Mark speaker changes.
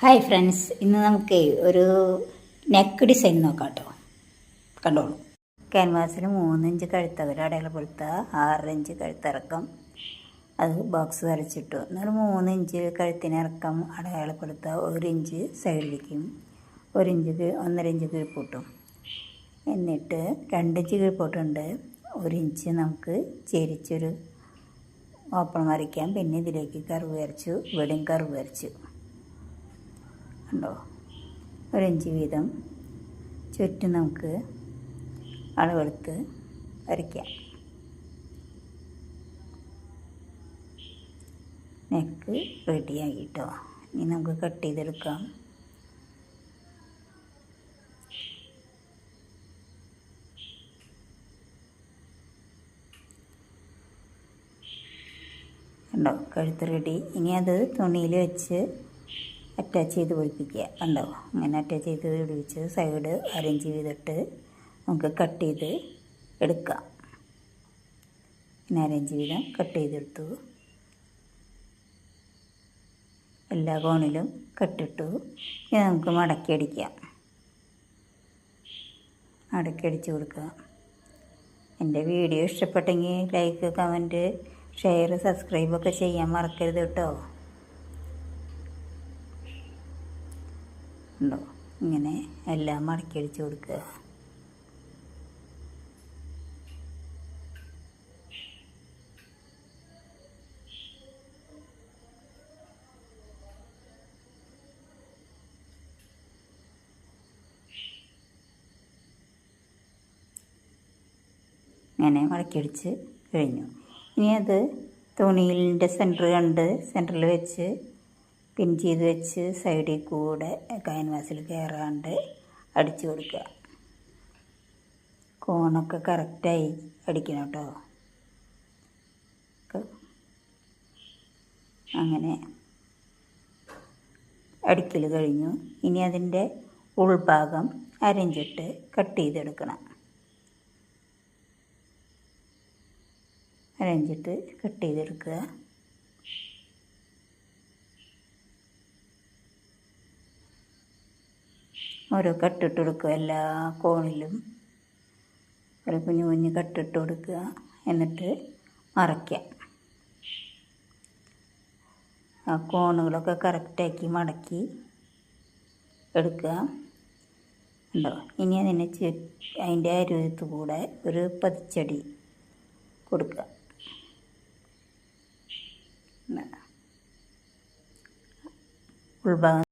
Speaker 1: Hi friends, ഇന്ന് നമുക്ക് ഒരു നെക്ക് ഡിസൈൻ നോക്കാം കേട്ടോ. കണ്ടോളൂ. ക്യാൻവാസിൽ 3 ഇഞ്ച് കഴുത്തകര അടയാളപ്പെടുത്തുക, 6 ഇഞ്ച് കഴുത്തിറക്കം അത് ബോക്സ് വരച്ചിട്ടു. എന്നിട്ട് 3 ഇഞ്ച് കഴുത്തിനിറക്കം അടയാളപ്പെടുത്തുക, 1 ഇഞ്ച് സൈഡിലേക്കും 1 ഇഞ്ച് 1.5 ഇഞ്ച് കീഴ്പോട്ടും. എന്നിട്ട് 2 ഇഞ്ച് കീഴ്പോട്ടുണ്ട്, 1 ഇഞ്ച് നമുക്ക് ചെരിച്ചൊരു ഓപ്പൺ വരയ്ക്കാം. പിന്നെ ഇതിലേക്ക് കർവ് വരച്ചു, ഇവിടെയും കർവ് വരച്ചു. ഉണ്ടോ, 1 ഇഞ്ച് വീതം ചുറ്റും നമുക്ക് അളവെടുത്ത് വരയ്ക്കാം. നെക്ക് റെഡിയായിട്ടോ. ഇനി നമുക്ക് കട്ട് ചെയ്തെടുക്കാം. ഉണ്ടോ, കഴുത്ത് റെഡി. ഇനി അത് തുണിയിൽ വെച്ച് അറ്റാച്ച് ചെയ്ത് പിടിപ്പിക്കുക. കണ്ടോ, അങ്ങനെ അറ്റാച്ച് ചെയ്ത് പിടിപ്പിച്ച് സൈഡ് 1 ഇഞ്ച് വീതിട്ട് നമുക്ക് കട്ട് ചെയ്ത് എടുക്കാം. പിന്നെ 1 ഇഞ്ച് വീതം കട്ട് ചെയ്തെടുത്തു. എല്ലാ കോണിലും കട്ടിട്ടു. ഇനി നമുക്ക് മടക്കി അടിക്കാം. മടക്കി അടിച്ച് കൊടുക്കുക. എൻ്റെ വീഡിയോ ഇഷ്ടപ്പെട്ടെങ്കിൽ ലൈക്ക്, കമൻറ്റ്, ഷെയർ, സബ്സ്ക്രൈബൊക്കെ ചെയ്യാൻ മറക്കരുത് കേട്ടോ. ഉണ്ടോ, ഇങ്ങനെ എല്ലാം മടക്കി അടിച്ച് കൊടുക്കുക. ഇങ്ങനെ മടക്കി അടിച്ച് കഴിഞ്ഞു. ഇനി അത് തുണിയിലിൻ്റെ സെൻറ്റർ കണ്ട് സെൻറ്ററിൽ വെച്ച് പിൻ ചെയ്ത് വെച്ച് സൈഡിൽ കൂടെ ക്യാൻവാസിൽ കയറാണ്ട് അടിച്ചു കൊടുക്കുക. കോണൊക്കെ കറക്റ്റായി അടിക്കണം കേട്ടോ. അങ്ങനെ അടിക്കൽ കഴിഞ്ഞു. ഇനി അതിൻ്റെ ഉൾഭാഗം 1/2 ഇഞ്ചിട്ട് കട്ട് ചെയ്തെടുക്കണം. 1/2 ഇഞ്ചിട്ട് കട്ട് ചെയ്തെടുക്കുക. ഓരോ കട്ടിട്ട് കൊടുക്കുക. എല്ലാ കോണിലും ഒരു കുഞ്ഞു കുഞ്ഞ് കട്ടിട്ട് കൊടുക്കുക. എന്നിട്ട് മറയ്ക്കാം. ആ കോണുകളൊക്കെ കറക്റ്റാക്കി മടക്കി എടുക്കുക. ഉണ്ടോ, ഇനി അതിൻ്റെ അരുവത്ത് കൂടെ ഒരു പതിച്ചടി കൊടുക്കുക. ഉൾഭാഗം